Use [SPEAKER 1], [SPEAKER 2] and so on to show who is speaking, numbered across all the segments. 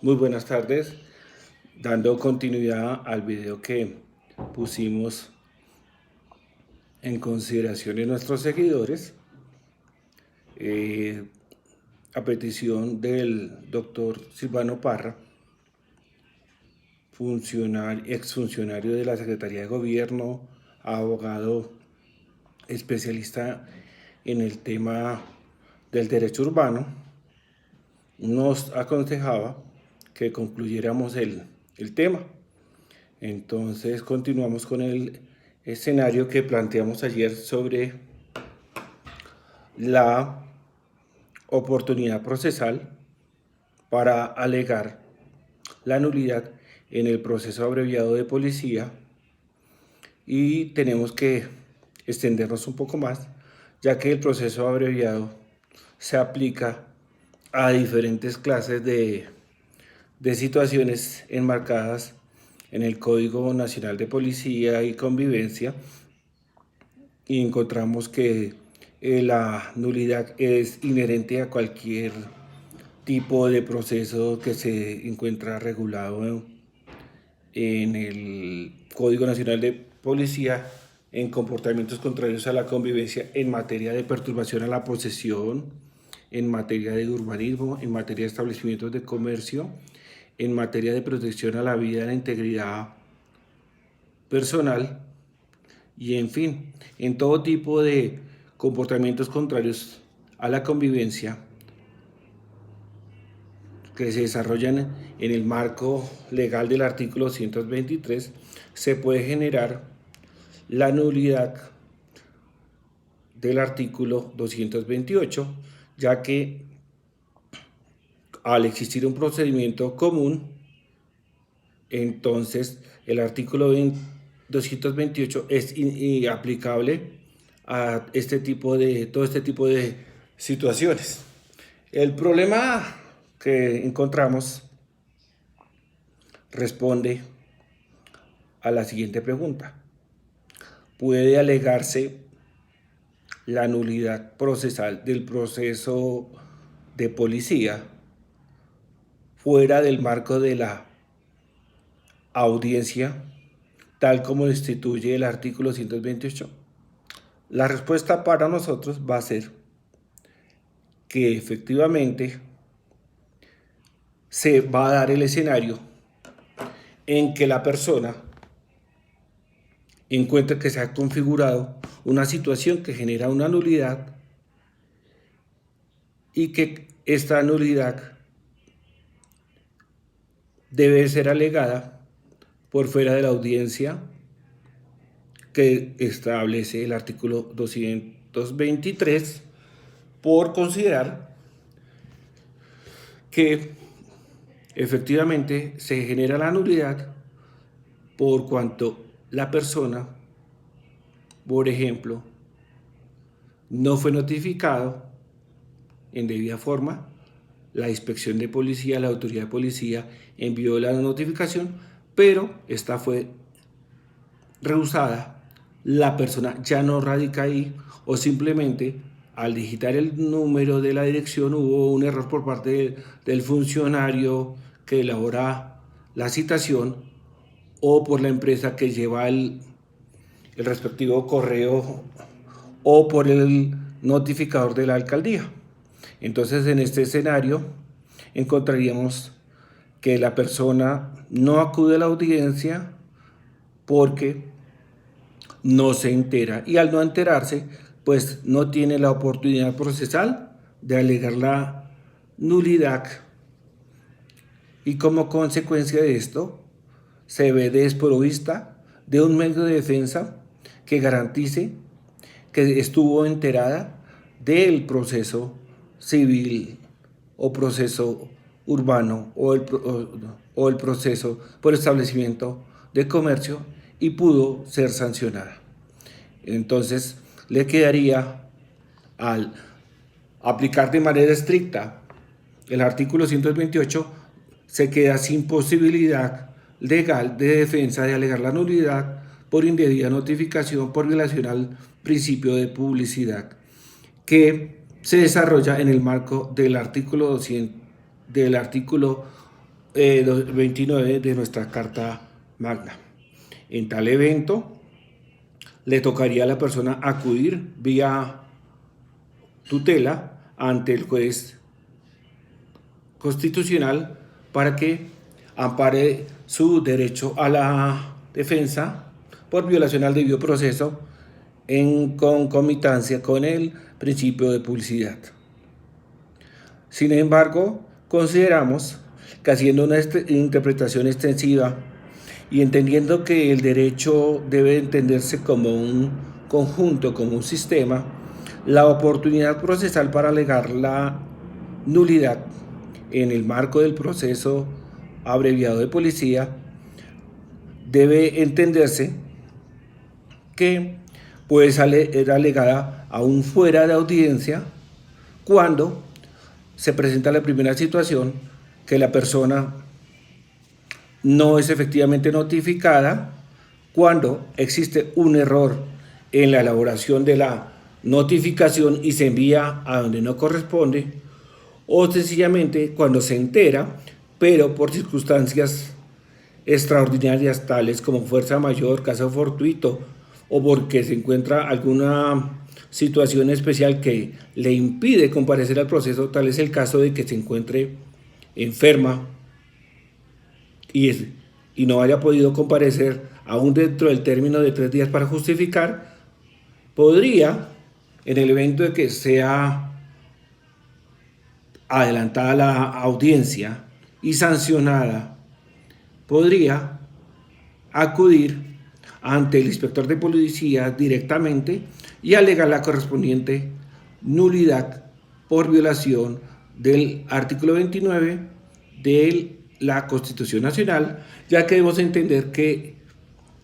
[SPEAKER 1] Muy buenas tardes, dando continuidad al video que pusimos en consideración de nuestros seguidores, eh, a petición del doctor Silvano Parra, exfuncionario de la Secretaría de Gobierno, abogado especialista en el tema del derecho urbano, nos aconsejaba que concluyéramos el tema. Entonces continuamos con el escenario que planteamos ayer sobre la oportunidad procesal para alegar la nulidad en el proceso abreviado de policía, y tenemos que extendernos un poco más, ya que el proceso abreviado se aplica a diferentes clases de situaciones enmarcadas en el Código Nacional de Policía y Convivencia, y encontramos que la nulidad es inherente a cualquier tipo de proceso que se encuentra regulado en el Código Nacional de Policía en comportamientos contrarios a la convivencia en materia de perturbación a la posesión, en materia de urbanismo, en materia de establecimientos de comercio, en materia de protección a la vida y la integridad personal, y en fin, en todo tipo de comportamientos contrarios a la convivencia que se desarrollan en el marco legal del artículo 223, se puede generar la nulidad del artículo 228, ya que al existir un procedimiento común, entonces el artículo 228 es aplicable a todo este tipo de situaciones. El problema que encontramos responde a la siguiente pregunta: ¿puede alegarse la nulidad procesal del proceso de policía fuera del marco de la audiencia, tal como lo instituye el artículo 128? La respuesta para nosotros va a ser que efectivamente se va a dar el escenario en que la persona encuentre que se ha configurado una situación que genera una nulidad, y que esta nulidad debe ser alegada por fuera de la audiencia que establece el artículo 223, por considerar que efectivamente se genera la nulidad por cuanto la persona, por ejemplo, no fue notificado en debida forma, la inspección de policía, la autoridad de policía envió la notificación, pero esta fue rehusada, la persona ya no radica ahí, o simplemente al digitar el número de la dirección hubo un error por parte del funcionario que elabora la citación, o por la empresa que lleva el respectivo correo, o por el notificador de la alcaldía. Entonces, en este escenario encontraríamos que la persona no acude a la audiencia porque no se entera, y al no enterarse, pues no tiene la oportunidad procesal de alegar la nulidad, y como consecuencia de esto se ve desprovista de un medio de defensa que garantice que estuvo enterada del proceso civil o proceso urbano, o el proceso por establecimiento de comercio, y pudo ser sancionada. Entonces le quedaría, al aplicar de manera estricta el artículo 128, se queda sin posibilidad legal de defensa de alegar la nulidad por indebida notificación, por violación al principio de publicidad, que se desarrolla en el marco del artículo 200, del artículo 29 de nuestra Carta Magna. En tal evento, le tocaría a la persona acudir vía tutela ante el juez constitucional para que ampare su derecho a la defensa por violación al debido proceso en concomitancia con el principio de publicidad. Sin embargo, consideramos que haciendo una interpretación extensiva y entendiendo que el derecho debe entenderse como un conjunto, como un sistema, la oportunidad procesal para alegar la nulidad en el marco del proceso abreviado de policía debe entenderse que puede ser alegada aún fuera de audiencia cuando se presenta la primera situación que la persona no es efectivamente notificada, cuando existe un error en la elaboración de la notificación y se envía a donde no corresponde, o sencillamente cuando se entera, pero por circunstancias extraordinarias tales como fuerza mayor, caso fortuito, o porque se encuentra alguna situación especial que le impide comparecer al proceso, tal es el caso de que se encuentre enferma y no haya podido comparecer aún dentro del término de 3 días para justificar, podría, en el evento de que sea adelantada la audiencia y sancionada, podría acudir ante el inspector de policía directamente y alegar la correspondiente nulidad por violación del artículo 29 de la Constitución Nacional, ya que debemos entender que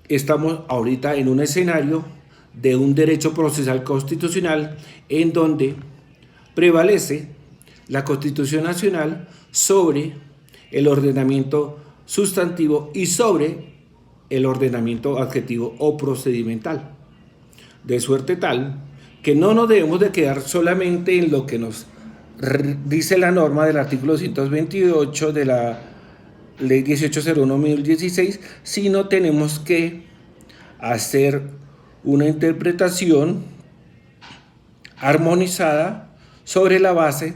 [SPEAKER 1] estamos ahorita en un escenario de un derecho procesal constitucional en donde prevalece la Constitución Nacional sobre el ordenamiento sustantivo y sobre el ordenamiento adjetivo o procedimental. De suerte tal que no nos debemos de quedar solamente en lo que nos dice la norma del artículo 228 de la Ley 1801/2016, sino tenemos que hacer una interpretación armonizada sobre la base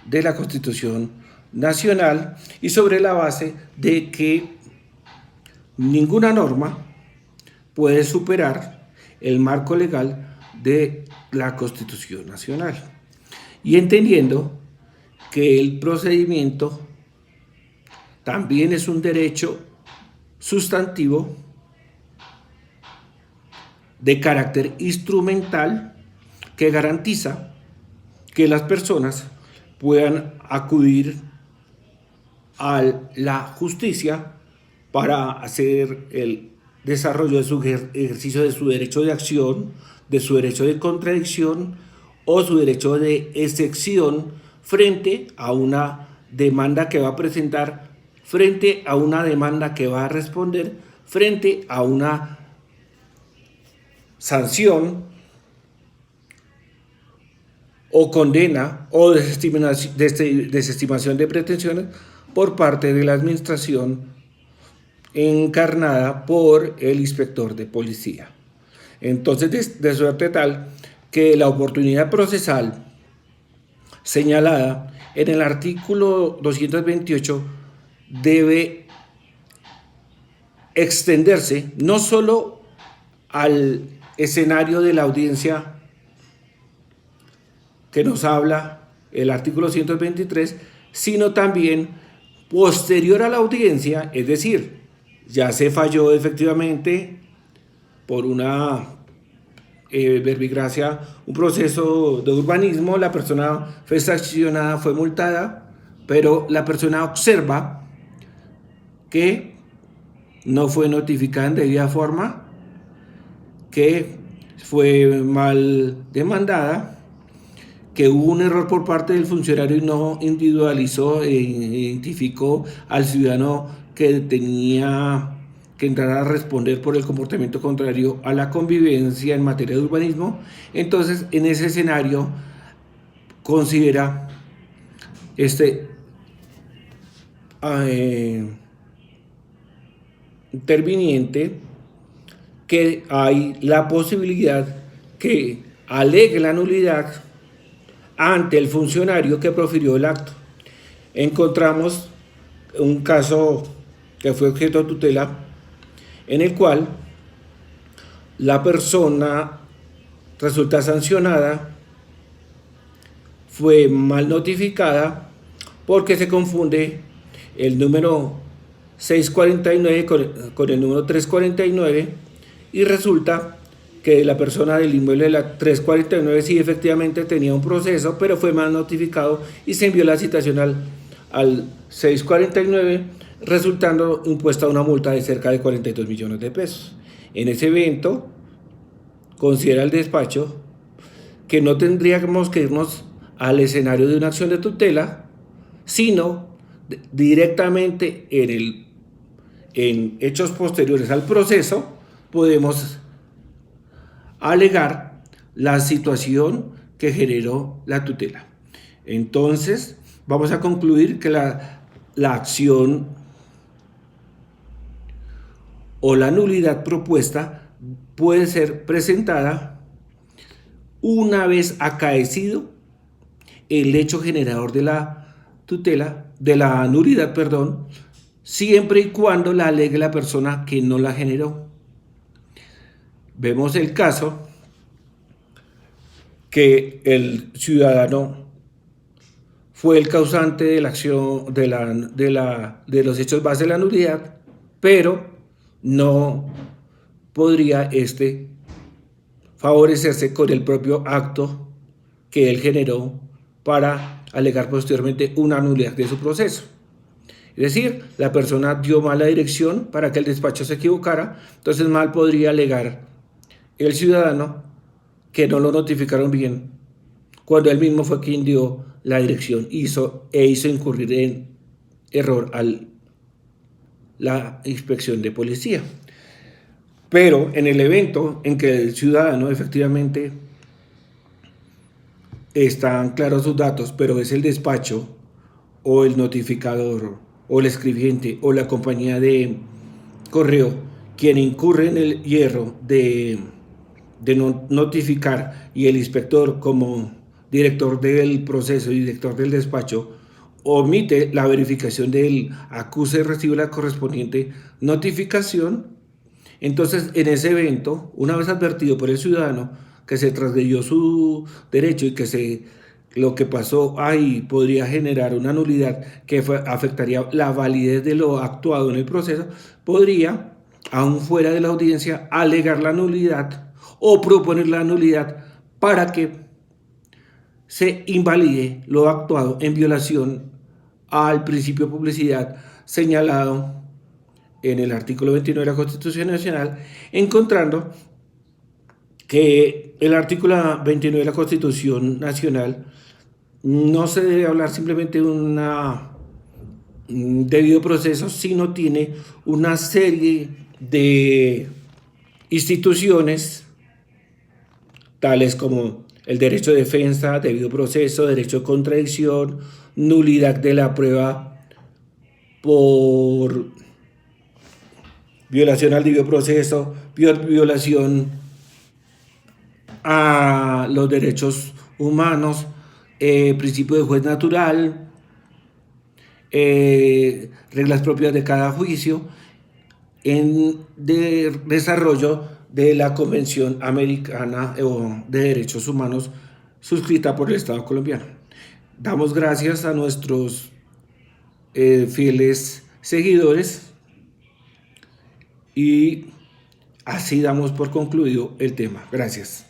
[SPEAKER 1] de la Constitución Nacional y sobre la base de que ninguna norma puede superar el marco legal de la Constitución Nacional. Y entendiendo que el procedimiento también es un derecho sustantivo de carácter instrumental que garantiza que las personas puedan acudir a la justicia para hacer el desarrollo de su ejercicio de su derecho de acción, de su derecho de contradicción o su derecho de excepción frente a una demanda que va a presentar, frente a una demanda que va a responder, frente a una sanción o condena o desestimación de pretensiones por parte de la administración encarnada por el inspector de policía. Entonces, de suerte tal que la oportunidad procesal señalada en el artículo 228 debe extenderse no solo al escenario de la audiencia que nos habla el artículo 123, sino también posterior a la audiencia, es decir, ya se falló efectivamente por una verbigracia, un proceso de urbanismo, la persona fue sancionada, fue multada, pero la persona observa que no fue notificada en debida forma, que fue mal demandada, que hubo un error por parte del funcionario y no individualizó e identificó al ciudadano que tenía que entrar a responder por el comportamiento contrario a la convivencia en materia de urbanismo. Entonces, en ese escenario, considera interviniente que hay la posibilidad que alegue la nulidad ante el funcionario que profirió el acto. Encontramos un caso que fue objeto de tutela en el cual la persona resulta sancionada, fue mal notificada porque se confunde el número 649 con el número 349 y resulta que la persona del inmueble de la 349 sí efectivamente tenía un proceso, pero fue mal notificado y se envió la citación al 649, resultando impuesta una multa de cerca de 42 millones de pesos. En ese evento, considera el despacho que no tendríamos que irnos al escenario de una acción de tutela, sino directamente en hechos posteriores al proceso podemos alegar la situación que generó la tutela. Entonces, vamos a concluir que la acción o la nulidad propuesta puede ser presentada una vez acaecido el hecho generador de la tutela, de la nulidad, perdón, siempre y cuando la alegue la persona que no la generó. Vemos el caso que el ciudadano fue el causante de la acción de los hechos base de la nulidad, pero no podría favorecerse con el propio acto que él generó para alegar posteriormente una nulidad de su proceso. Es decir, la persona dio mala dirección para que el despacho se equivocara, entonces mal podría alegar el ciudadano que no lo notificaron bien, cuando él mismo fue quien dio la dirección hizo incurrir en error a la inspección de policía. Pero en el evento en que el ciudadano efectivamente están claros sus datos, pero es el despacho o el notificador o el escribiente o la compañía de correo quien incurre en el hierro de no notificar, y el inspector como director del proceso y director del despacho omite la verificación del acuse y recibe la correspondiente notificación, entonces en ese evento, una vez advertido por el ciudadano que se transgredió su derecho y que lo que pasó ahí podría generar una nulidad que afectaría la validez de lo actuado en el proceso, podría, aún fuera de la audiencia, alegar la nulidad o proponer la nulidad para que se invalide lo actuado en violación al principio de publicidad señalado en el artículo 29 de la Constitución Nacional, encontrando que el artículo 29 de la Constitución Nacional no se debe hablar simplemente de un debido proceso, sino tiene una serie de instituciones tales como el derecho de defensa, debido proceso, derecho de contradicción, nulidad de la prueba por violación al debido proceso, violación a los derechos humanos, principio de juez natural, reglas propias de cada juicio, en desarrollo de la Convención Americana de Derechos Humanos suscrita por el Estado colombiano. Damos gracias a nuestros fieles seguidores y así damos por concluido el tema. Gracias.